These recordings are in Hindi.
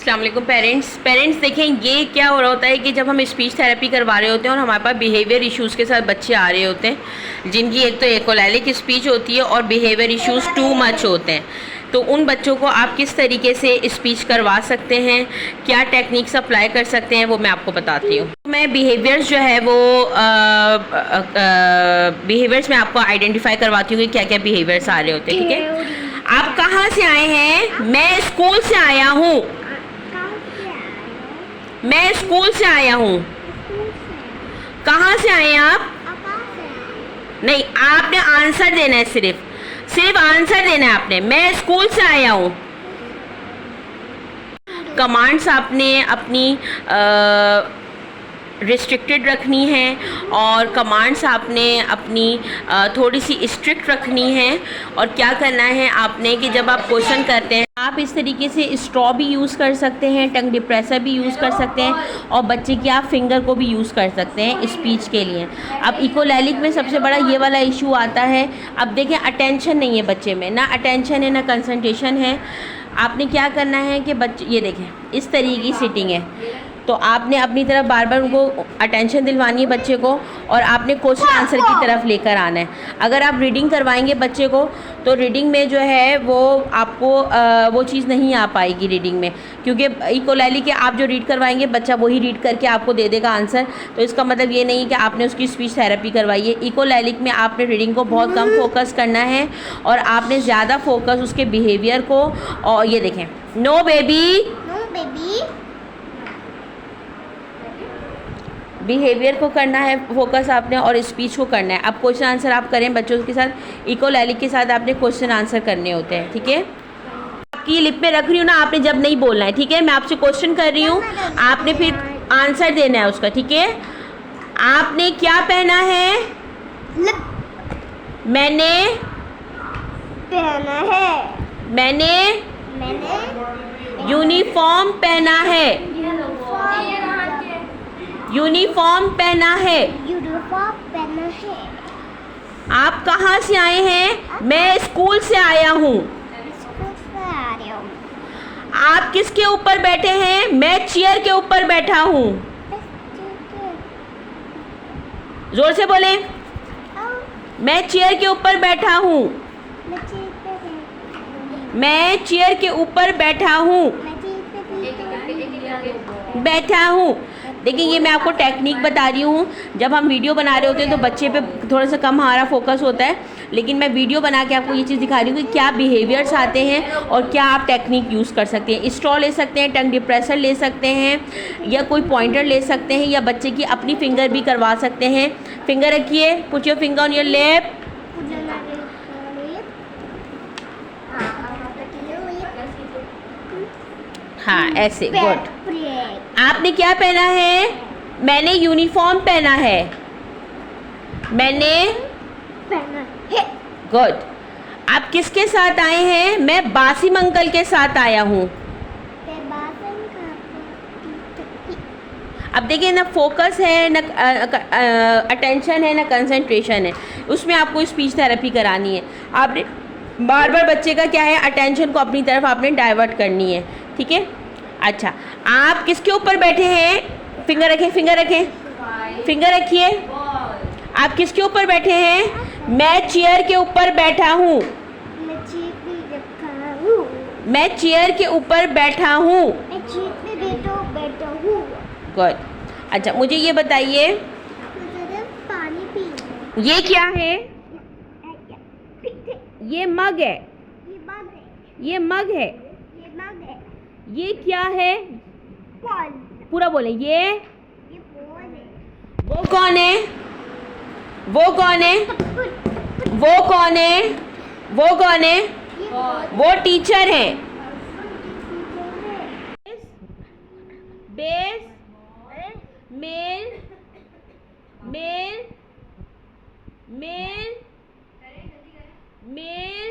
अस्सलाम वालेकुम पेरेंट्स देखें ये क्या हो रहा होता है कि जब हम स्पीच थेरेपी करवा रहे होते हैं और हमारे पास बिहेवियर इश्यूज़ के साथ बच्चे आ रहे होते हैं जिनकी एक तो एकोलैलिक स्पीच होती है और बिहेवियर इश्यूज़ टू मच होते हैं, तो उन बच्चों को आप किस तरीके से स्पीच करवा सकते हैं, क्या टेक्निक्स अप्लाई कर सकते हैं, वो मैं आपको बताती हूँ। मैं बिहेवियर्स जो है वो बिहेवियर्स में आपको आइडेंटिफाई करवाती हूँ कि क्या क्या बिहेवियर्स आ रहे होते हैं। ठीक है, आप कहाँ से आए हैं? मैं स्कूल से आया हूँ। मैं स्कूल से आया हूँ। कहाँ से आए हैं आप? नहीं, आपने आंसर देना है, सिर्फ आंसर देना है आपने। मैं स्कूल से आया हूँ। कमांड्स आपने अपनी रिस्ट्रिक्टेड रखनी है और कमांड्स आपने अपनी थोड़ी सी स्ट्रिक्ट रखनी है। और क्या करना है आपने कि जब आप क्वेश्चन करते हैं आप इस तरीके से स्ट्रॉ भी यूज़ कर सकते हैं, टंग डिप्रेसर भी यूज़ कर सकते हैं और बच्चे की आप फिंगर को भी यूज़ कर सकते हैं स्पीच के लिए। अब इकोलैलिक में सबसे बड़ा ये वाला इशू आता है। अब देखें, अटेंशन नहीं है बच्चे में, ना अटेंशन है ना कंसंट्रेशन है। आपने क्या करना है कि बच्चे, ये देखें इस तरीके की सिटिंग है, तो आपने अपनी तरफ बार बार उनको अटेंशन दिलवानी है बच्चे को और आपने क्वेश्चन आंसर की तरफ लेकर आना है। अगर आप रीडिंग करवाएंगे बच्चे को तो रीडिंग में जो है वो आपको वो चीज़ नहीं आ पाएगी रीडिंग में, क्योंकि इकोलैलिक के आप जो रीड करवाएंगे बच्चा वही रीड करके आपको दे देगा आंसर। तो इसका मतलब ये नहीं कि आपने उसकी स्पीच थेरेपी करवाई है। इकोलैलिक में आपने रीडिंग को बहुत कम फोकस करना है और आपने ज़्यादा फोकस उसके बिहेवियर को, और ये देखें, नो बेबी बिहेवियर को करना है फोकस आपने और स्पीच को करना है। अब क्वेश्चन आंसर आप करें बच्चों के साथ, इकोलैलिक के साथ आपने क्वेश्चन आंसर करने होते हैं। ठीक है, आपकी लिप में रख रही हूँ ना, आपने जब नहीं बोलना है। ठीक है, मैं आपसे क्वेश्चन कर रही हूँ, आपने फिर आंसर देना है उसका। ठीक है, आपने क्या पहना है? मैंने पहना है। मैंने यूनिफॉर्म पहना है। यूनिफॉर्म पहना है। यूनिफॉर्म पहना है। आप कहाँ से आए हैं? मैं स्कूल से आया हूँ। स्कूल से आ रहे हो। आप किसके ऊपर बैठे हैं? मैं चेयर के ऊपर बैठा हूँ। जोर से बोले। मैं चेयर के ऊपर बैठा हूँ। मैं चेयर के ऊपर बैठा हूँ। बैठा हूँ। देखिए, ये मैं आपको टेक्निक बता रही हूँ। जब हम वीडियो बना रहे होते हैं तो बच्चे पे थोड़ा सा कम हमारा फोकस होता है, लेकिन मैं वीडियो बना के आपको ये चीज़ दिखा रही हूँ कि क्या बिहेवियर्स आते हैं और क्या आप टेक्निक यूज़ कर सकते हैं। स्ट्रॉ ले सकते हैं, टंग डिप्रेसर ले सकते हैं, या कोई पॉइंटर ले सकते हैं, या बच्चे की अपनी फिंगर भी करवा सकते हैं। फिंगर रखिए, put your finger on your lip. हाँ, ऐसे, गुड। आपने क्या पहना है? मैंने यूनिफॉर्म पहना है। मैंने पहना है। गुड। आप किसके साथ आए हैं? मैं बासिम अंकल के साथ आया हूँ। अब देखिए, ना फोकस है, ना अटेंशन है, ना कंसंट्रेशन है, उसमें आपको स्पीच थेरेपी करानी है। आपने बार बार बच्चे का क्या है, अटेंशन को अपनी तरफ आपने डाइवर्ट करनी है। ठीक है, अच्छा, आप किसके ऊपर बैठे हैं? फिंगर रखें, फिंगर रखें, फिंगर रखिए। आप किसके ऊपर बैठे हैं? मैं चेयर के ऊपर बैठा हूँ। मैं चेयर के ऊपर बैठा हूँ। गुड। अच्छा, मुझे ये बताइए, पानी पी। ये क्या है? ये मग है। ये मग है। ये क्या है? पूरा बोले। ये वो कौन है? वो कौन है? वो कौन है? वो कौन है? वो टीचर है। बेस, मेल, मेल, मेल, मेल,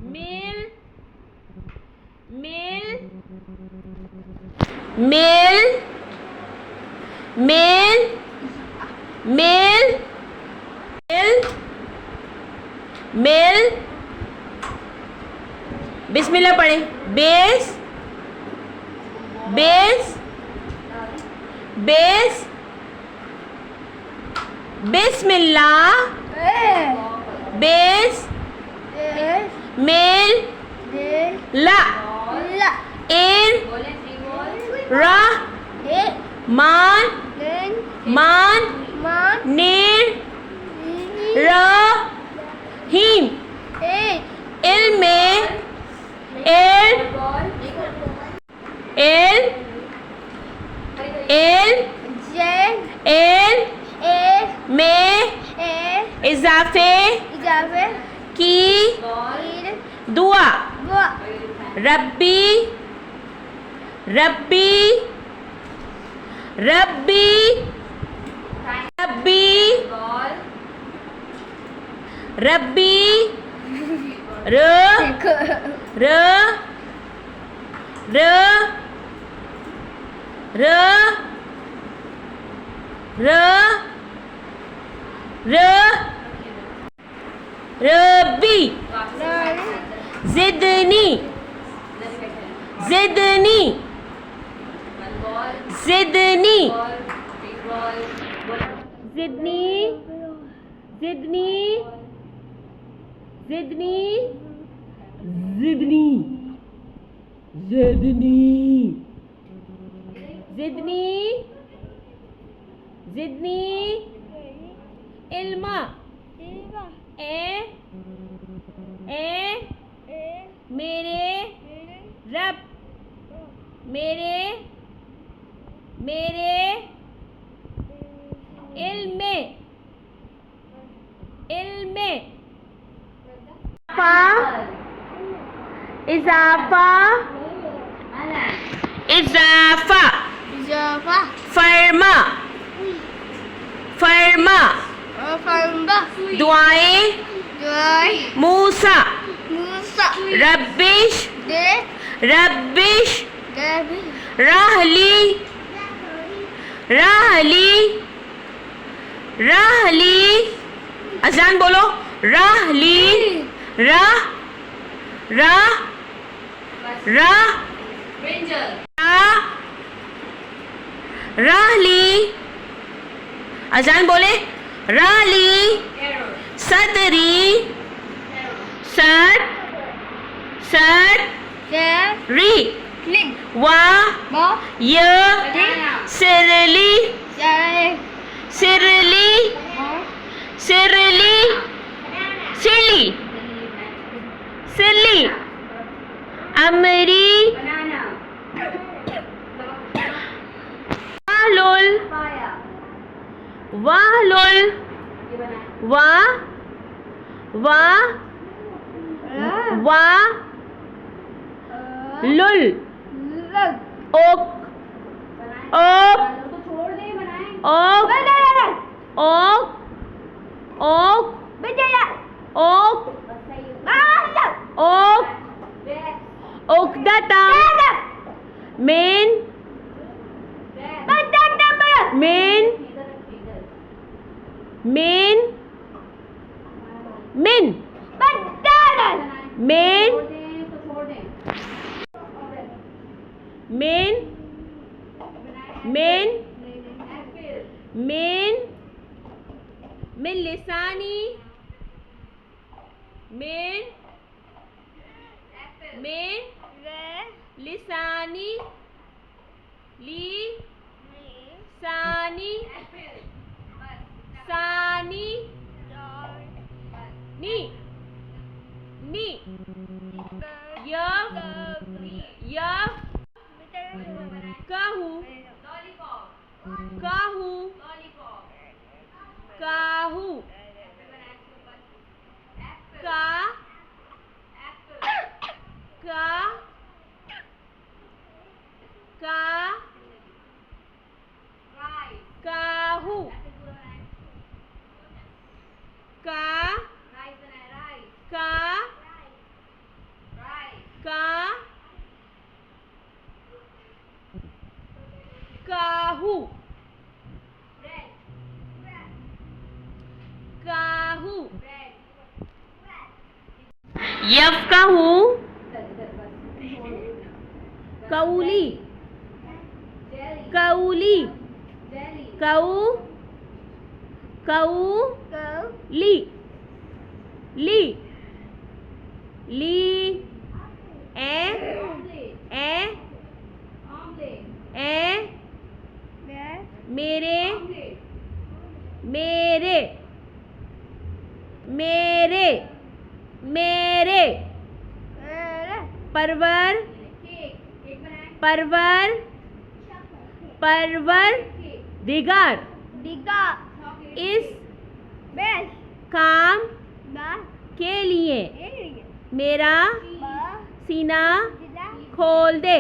मेल, मेल, मेल, मेल, मेल, मेल, मेल, बिस्मिल्लाह पढ़े। बेस, बेस बेस बिस्मिल्लाह बेस मेल ला इन रा मान मान नीर रहीम इल्मे एल एल एल एल में इजाफे की दुआ रब्बी रब्बी रब्बी रब्बी रब्बी र र र र र र रब्बी जिदनी जिदनी जिदनी जिदनी जिदनी जिदनी जिदनी जिदनी जिदनी जिदनी इल्मा ए मेरे रब मेरे मेरे इल्मे इल्मे इजाफा इजाफा फरमा फरमा दुआएं मूसा रब्बिश रब्बिश राहली राहली राहली अजान बोलो राहली राह राह राह राहली अजान बोले राहली सदरी सर सर री वा य सिरली सिरली सिरली सिली सिली अमरी वाहलुल वाहलुल वाह वाह वाह लुल ओक ओक ओक ओक ओक ओक ओक ओकदता मेन मेन मेन मेन मेन मेन मेन मेन मेन लिसानी मेन मेन लिसानी ली सानी सानी नी नी यफ यफ काहू काहू काहू का का का काहू का का का काहू काहू यफ काहू कौली कौली, कऊ, कऊ, ली, ली, ली, ए, मेरे, मेरे, मेरे, मेरे, परवर, परवर, परवर दिगार, इस काम के लिए मेरा सीना खोल दे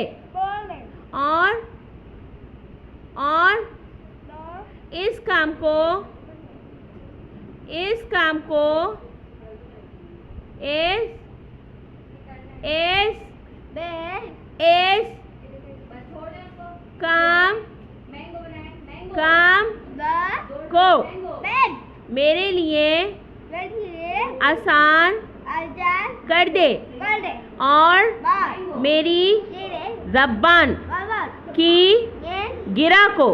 और इस काम को इस काम को मेरे लिए आसान कर दे और मेरी ज़बान की गिरा को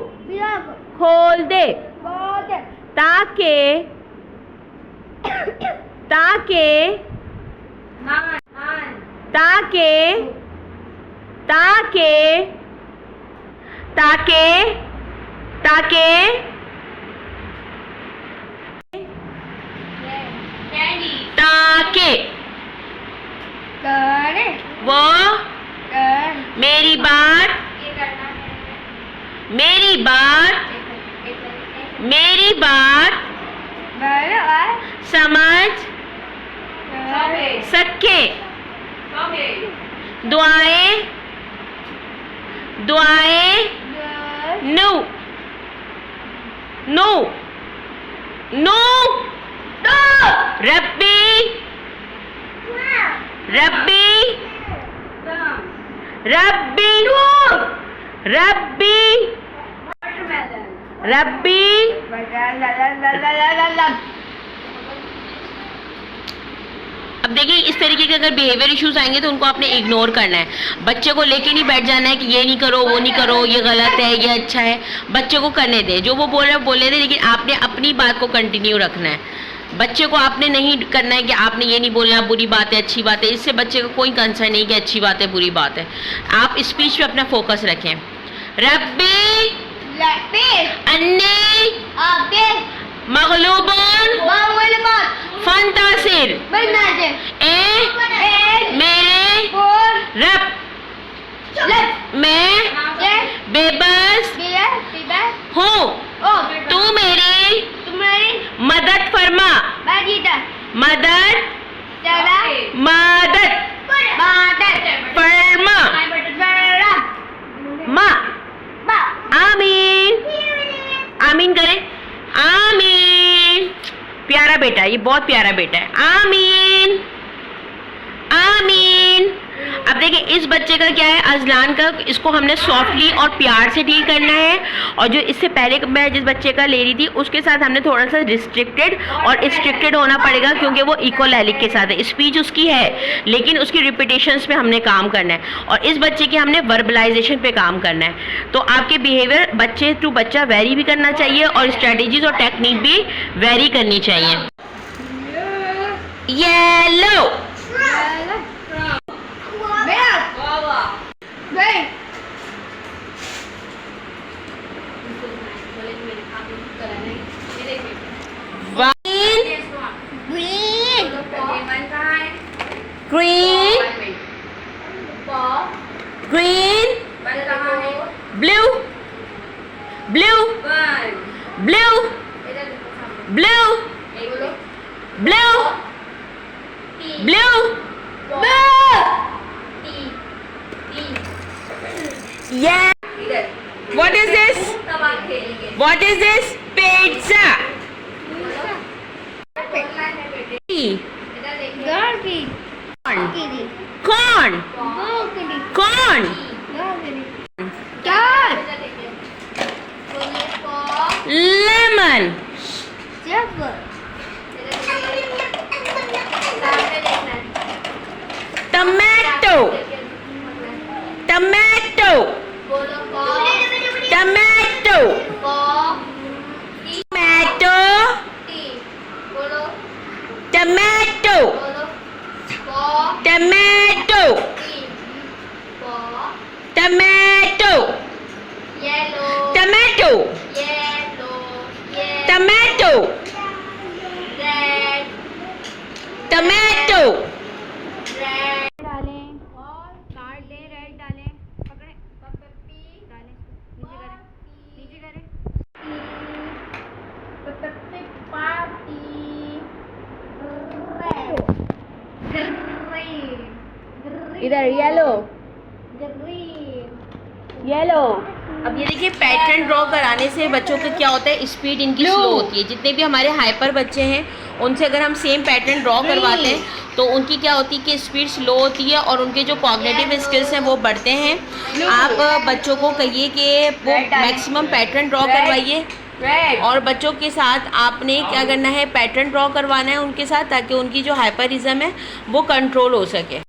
खोल दे ताकि ताकि ताकि ताकि ताकि ताकि ताकि वो मेरी बात समझ सके। दुआएं नो नो नो रब्बी रब्बी रब्बी रब्बी रब्बी अब देखिए इस तरीके के अगर बिहेवियर इश्यूज आएंगे तो उनको आपने इग्नोर करना है। बच्चे को लेके नहीं बैठ जाना है कि ये नहीं करो वो नहीं करो, ये गलत है ये अच्छा है। बच्चे को करने दे, जो वो बोल रहा है बोलने दे, लेकिन आपने अपनी बात को कंटिन्यू रखना है। बच्चे को आपने नहीं करना है कि आपने ये नहीं बोलना बुरी बात है अच्छी बात है। इससे बच्चे को कोई कंसर्न नहीं कि अच्छी बात है बुरी बात है। आप स्पीच पे अपना फोकस रखें। रब्बी अन्नी मगलूबन फंतासिर मेरे रब मैं बेबस हूँ, तू मेरी मदद फरमा मदद फरमा आमीन आमीन करें आमीन। प्यारा बेटा, ये बहुत प्यारा बेटा है। आमीन आमीन। अब देखिए इस बच्चे का क्या है, अजलान का, इसको हमने सॉफ्टली और प्यार से डील करना है। और जो इससे पहले मैं जिस बच्चे का ले रही थी उसके साथ हमने थोड़ा सा रिस्ट्रिक्टेड और स्ट्रिक्टेड होना पड़ेगा, क्योंकि वो इकोलैलिक के साथ है। स्पीच उसकी है लेकिन उसकी रिपीटेशंस पे हमने काम करना है, और इस बच्चे की हमने वर्बलाइजेशन पे काम करना है। तो आपके बिहेवियर बच्चे टू बच्चा वेरी भी करना चाहिए और स्ट्रेटेजीज और टेक्निक भी वेरी करनी चाहिए। Yellow green green blue blue blue blue blue blue yeah. What is this? What is this? Pizza. Corn. Corn. Lemon. Tomato. Tomato. Tomato tomato tomato tomato tomato tomato tomato tomato डालें और काट दें, रेड डालें, पकड़े डालें, नीचे करें इधर येलो येलो। अब ये देखिए पैटर्न ड्रॉ कराने से बच्चों का क्या होता है, स्पीड इनकी Blue. स्लो होती है। जितने भी हमारे हाइपर बच्चे हैं उनसे अगर हम सेम पैटर्न ड्रॉ करवाते हैं तो उनकी क्या होती है कि स्पीड स्लो होती है और उनके जो कॉग्निटिव स्किल्स हैं वो बढ़ते हैं। आप बच्चों को कहिए कि वो मैक्सिमम पैटर्न ड्रॉ करवाइए रेड और बच्चों के साथ आपने क्या करना है, पैटर्न ड्रॉ करवाना है उनके साथ, ताकि उनकी जो हाइपरिज्म है वो कंट्रोल हो सके।